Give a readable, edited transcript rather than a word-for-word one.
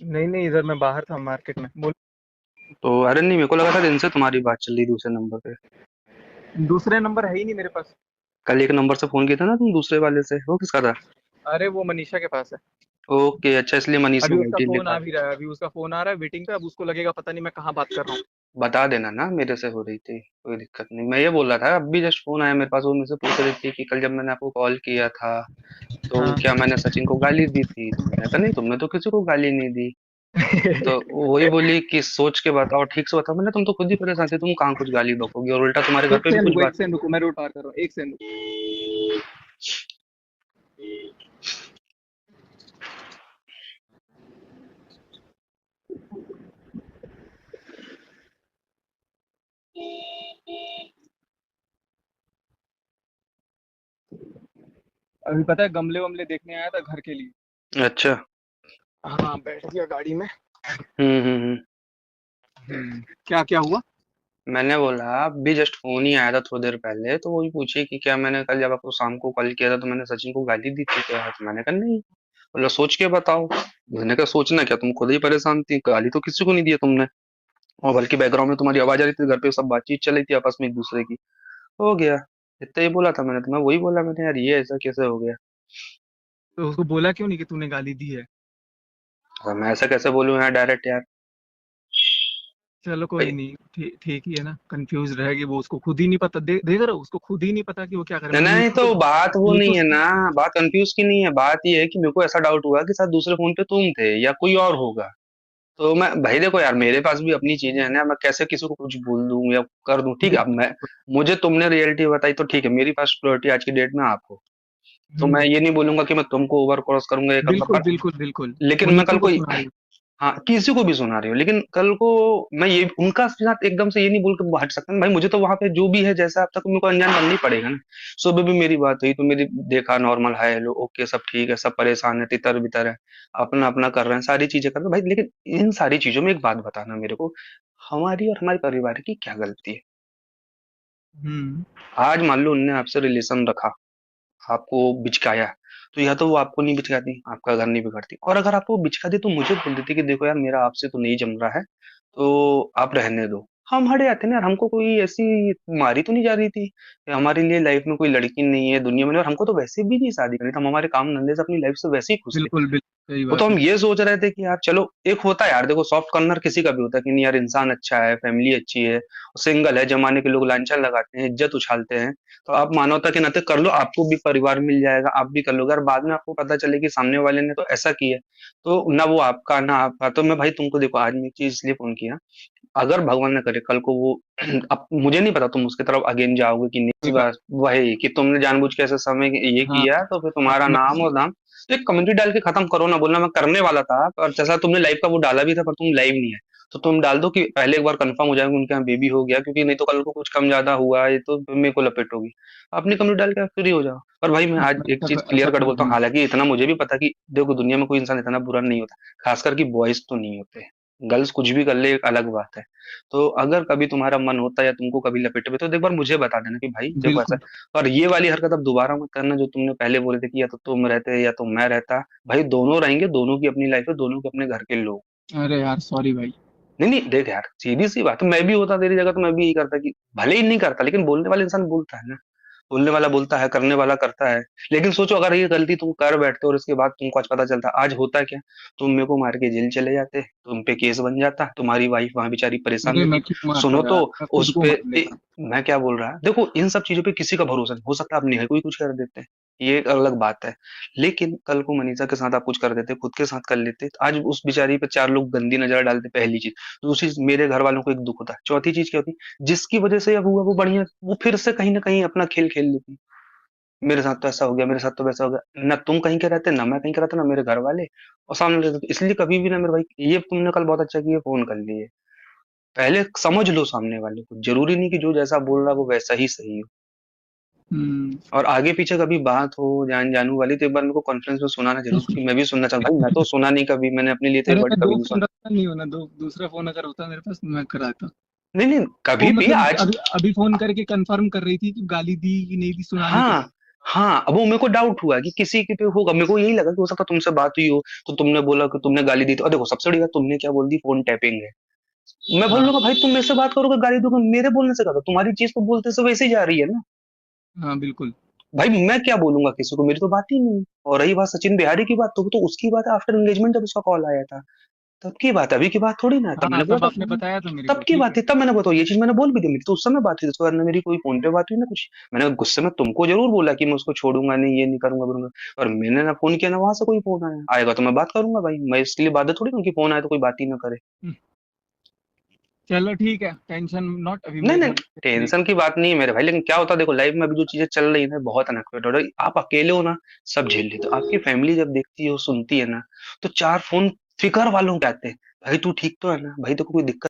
नहीं नहीं, इधर मैं बाहर था मार्केट में, बोल। तो अरे नहीं, मेरे को लगा था दिन से तुम्हारी बात चल रही दूसरे नंबर पे। दूसरे नंबर है ही नहीं मेरे पास। कल एक नंबर से फोन किया था ना तुम दूसरे वाले से, वो किसका था? अरे वो मनीषा के पास है। ओके, अच्छा, इसलिए मनीष अभी को उसका बैठी फोन लिखा। आ भी रहा है, अभी उसका फोन आ रहा है वेटिंग पे, अब उसको लगेगा पता नहीं मैं कहाँ बात कर रहा हूँ। बता देना ना मेरे से हो रही थी, कोई दिक्कत नहीं। मैं ये बोल रहा था, अभी जस्ट फोन आया मेरे पास, वो मुझसे पूछ रही थी कि कल जब मैंने आपको कॉल किया था तो हाँ। क्या मैंने सचिन को गाली दी थी? तो मैंने कहा नहीं, तुमने तो किसी को गाली नहीं दी। तो वही बोली कि सोच के बताओ, ठीक से बताओ। मैंने तुम तो खुद ही परेशान थे, तुम कहाँ कुछ गाली बकोगी, और उल्टा तुम्हारे घर एक पे भी सेकंड कुछ रुको, बात। एक सेकंड रुको, मैं रोड पार कर रहा हूँ, एक सेकंड। अभी पता है गमले वमले देखने आया था घर के लिए। अच्छा। हाँ, बैठ गया गाड़ी में। हम्म। क्या क्या हुआ? मैंने बोला अभी जस्ट फोन ही आया था थोड़ी देर पहले, तो वही पूछी कि क्या मैंने कल जब आपको शाम को कॉल किया था तो मैंने सचिन को गाली दी थी क्या? तो मैंने कहा नहीं। बोला सोच के बताओ। मैंने कहा सोचना क्या, तुम खुद ही परेशान थी, गाली तो किसी को नहीं दी है तुमने। और बल्कि बैकग्राउंड में तुम्हारी आवाज आ रही थी, घर पे सब बातचीत चल रही थी आपस में एक दूसरे की। हो गया। इतना ही बोला था मैंने, तो मैं वही बोला, मैंने यार ये ऐसा कैसे हो गया। तो उसको बोला क्यों नहीं कि तूने गाली दी है? अब मैं ऐसा कैसे बोलूं यार डायरेक्ट यार। चलो कोई भाई, नहीं, ठीक ठीक ही है ना, कंफ्यूज रहेगी वो, उसको खुद ही नहीं पता, देख रहे हो, उसको खुद ही नहीं पता कि वो क्या करे, नहीं मतलब नहीं, नीतू तो को। बात वो नीतू नहीं है ना। बात कंफ्यूज की नहीं है, बात ये है कि मेरे को ऐसा डाउट हुआ कि शायद दूसरे फोन पे तुम थे या कोई और होगा। तो मैं भाई देखो यार, मेरे पास भी अपनी चीजें हैं ना, मैं कैसे किसी को कुछ बोल दूं या कर दूं, ठीक है? अब बिल्कुल मैं, बिल्कुल। मुझे तुमने रियलिटी बताई तो ठीक है, मेरी फर्स्ट प्रायोरिटी आज की डेट में आप हो। तो मैं हम्म। ये नहीं बोलूंगा कि मैं तुमको ओवर क्रॉस करूंगा ये करूंगा, बिल्कुल पर बिल्कुल बिल्कुल। लेकिन वो मैं कल नीतू को को, सुना रही। हाँ, किसी को भी सुना रही हो, लेकिन कल को मैं ये उनका साथ एकदम से ये नहीं बोल के हट सकता ना भाई। मुझे तो वहां पे जो भी है जैसा अब तक मेरे को अनजान बनना ही पड़ेगा ना। सुबह भी मेरी बात हुई तो मेरी देखा, नॉर्मल हाय हेलो ओके सब ठीक है, सब परेशान है, तितर बितर है, अपना अपना कर रहे हैं, सारी चीजें कर रहे हैं भाई। लेकिन इन सारी चीजों में एक बात बताना मेरे को, हमारी और हमारे परिवार की क्या गलती है? हम्म। आज मान लो उनने आपसे रिलेशन रखा, आपको बिचकाया, तो या तो वो आपको नहीं बिचकाती, आपका घर नहीं बिगड़ती, और अगर आपको बिचका दे तो मुझे बोल देती कि देखो यार मेरा आपसे तो नहीं जम रहा है, तो आप रहने दो। हम हट जाते ना यार, हमको कोई ऐसी मारी तो नहीं जा रही थी कि हमारे लिए लाइफ में कोई लड़की नहीं है दुनिया में, और हमको तो वैसे भी नहीं शादी करनी थी, हम हमारे काम धंधे से अपनी लाइफ से वैसे ही खुश थे। बिल्कुल बिल्कुल सही वो तो बात हम है। ये सोच रहे थे कि यार चलो, एक होता है यार, देखो सॉफ्ट कॉर्नर किसी का भी होता है कि नहीं यार इंसान अच्छा है, फैमिली अच्छी है, सिंगल है, जमाने के लोग लांछन लगाते हैं, इज्जत उछालते हैं, तो आप मानवता के नाते कर लो, आपको भी परिवार मिल जाएगा, आप भी कर लोगे, और बाद में आपको पता चले कि सामने वाले ने तो ऐसा किया, तो ना वो आपका ना आपका। तो मैं भाई तुमको देखो, आज मैं एक चीज इसलिए फोन किया, अगर भगवान न करे कल को वो अब मुझे नहीं पता तुम उसकी तरफ अगेन जाओगे कि नहीं, देखा। बस वही कि तुमने जानबूझ के ऐसे समय ये हाँ किया तो फिर हाँ, तुम्हारा नाम और दाम। तो एक कमेंट्री डाल के खत्म करो ना, बोलना मैं करने वाला था, और जैसा तुमने लाइव का वो डाला भी था पर तुम लाइव नहीं है, तो तुम डाल दो कि पहले एक बार कंफर्म हो जाएगा उनके यहाँ बेबी हो गया, क्योंकि नहीं तो कल को कुछ कम ज्यादा हुआ ये तो फिर मेरे को लपेटोगी। अपनी कमेंट्री डाल के फ्री हो जाओ। पर भाई मैं आज एक ऐसा चीज ऐसा क्लियर कट बोलता हूँ, करूंगा। हालांकि इतना मुझे भी पता कि देखो दुनिया में कोई इंसान इतना बुरा नहीं होता, खासकर कि बॉयज तो नहीं होते, गर्ल्स कुछ भी कर ले एक अलग बात है। तो अगर कभी तुम्हारा मन होता है या तुमको कभी लपेटे में, तो एक बार मुझे बता देना कि भाई देखो ऐसा बिल्कुल। है। और ये वाली हरकत अब दोबारा मत करना जो तुमने पहले बोले थे कि या तो तुम रहते या तो मैं रहता। भाई दोनों रहेंगे, दोनों की अपनी लाइफ है, दोनों के अपने घर के लोग। अरे यार सॉरी भाई। नहीं नहीं, देख यार सीधी सी बात है, मैं भी होता तेरी जगह तो मैं भी यही करता कि भले ही नहीं करता, लेकिन बोलने वाला इंसान बोलता है ना, बोलने वाला बोलता है, करने वाला करता है। लेकिन सोचो अगर ये गलती तुम कर बैठते और इसके बाद तुमको आज पता चलता, आज होता क्या? तुम मेरे को मार के जेल चले जाते, तुम पे केस बन जाता, तुम्हारी वाइफ वहां बेचारी परेशान अरे मैं रहती। क्यों मारता सुनो यार, तो, मैं खुद उस को पे मार लेता। मैं क्या बोल रहा है, देखो इन सब चीजों पे किसी का भरोसा नहीं, हो सकता है अपनी है कोई कुछ कर देते हैं, ये एक अलग बात है। लेकिन कल को मनीषा के साथ आप कुछ कर देते, खुद के साथ कर लेते, तो आज उस बेचारी पे चार लोग गंदी नजर डालते, पहली चीज। दूसरी चीज, मेरे घर वालों को एक दुख होता, चौथी चीज क्या होती, जिसकी वजह से अब हुआ वो बढ़िया, वो फिर से कहीं ना कहीं अपना खेल खेल लेती, मेरे साथ तो ऐसा हो गया, मेरे साथ तो वैसा हो गया, ना तुम कहीं के रहते, ना मैं कहीं का रहता, ना मेरे घर वाले, और सामने रहते। तो इसलिए कभी भी ना मेरे भाई, ये तुमने कल बहुत अच्छा किया फोन कर लिए, पहले समझ लो सामने वाले को, जरूरी नहीं कि जो जैसा बोल रहा है वो वैसा ही सही हो। हम्म। और आगे पीछे कभी बात हो जान जानू वाली तो एक बार मेरे को कॉन्फ्रेंस में सुनाना जरूर, क्योंकि मैं भी सुनना चाहता हूँ भाई, मैं तो सुना नहीं कभी, मैंने अपने लिए तो ये अरे वर्ड मैं कभी दो नहीं फोन सुना। रखता नहीं हूँ ना, दो दूसरा फोन अगर होता मेरे पास मैं कराता। नहीं नहीं, वो कभी भी मतलब आज। अभी अभी फोन करके कंफर्म कर रही थी कि गाली दी कि नहीं दी, सुना नहीं हाँ, कुछ। हाँ, अब वो मेरे को डाउट हुआ कि किसी के पे होगा, मेरे को यही लगा कि हो सकता है तुमसे बात हुई हो, तो तुमने बोला कि तुमने गाली दी, तो देखो सबसे बड़ी बात तुमने क्या बोल दी, फ़ोन टैपिंग है। मैं हाँ बोलूँगा भाई तुम मेरे से बात करोगे गाली दोगे, मेरे बोलने से क्या होता है? तुम्हारी चीज़ तो बोलते से वैसे ही जा रही है ना। हाँ बिल्कुल। भाई मैं क्या बोलूँगा किसी को, मेरी तो बात ही नहीं है। और रही बात सचिन बिहारी की बात, तो उसकी बात है आफ्टर एंगेजमेंट जब उसका कॉल आया था, तब की बात है, अभी की बात थोड़ी ना है। तब हाँ मैंने बोला तब था आपने बताया था मेरे तब को, की ठीक बात है। थी, तब मैंने बताया ये चीज़ मैंने बोल भी दी, मेरी तो उस समय बात हुई, उसके बाद ना मेरी कोई फ़ोन पे बात हुई ना कुछ। मैंने गुस्से में तुमको ज़रूर बोला कि मैं उसको छोड़ूँगा नहीं, ये नहीं करूँगा। और मैंने ना फ़ोन किया ना वहाँ से कोई फ़ोन आया। आएगा तो मैं बात करूँगा भाई, मैं इसके लिए बाध्य थोड़ी हूँ कि फ़ोन आए तो कोई बात ही ना करे। हम्म, चलो ठीक है, टेंशन नॉट, अभी नहीं, मैं नहीं, थोड़ी फ्री। टेंशन की बात नहीं है मेरे भाई, लेकिन क्या होता है देखो लाइफ में अभी जो चीज़ें चल रही है ना बहुत अनएक्सपेक्टेड हो रही है। आप अकेले हो ना, सब झेल लेते हो। आपकी फैमिली जब देखती है और सुनती है ना, तो 4 फ़ोन फिकर वालों के आते हैं। भाई तू ठीक तो है ना? भाई तेरे को कोई दिक्कत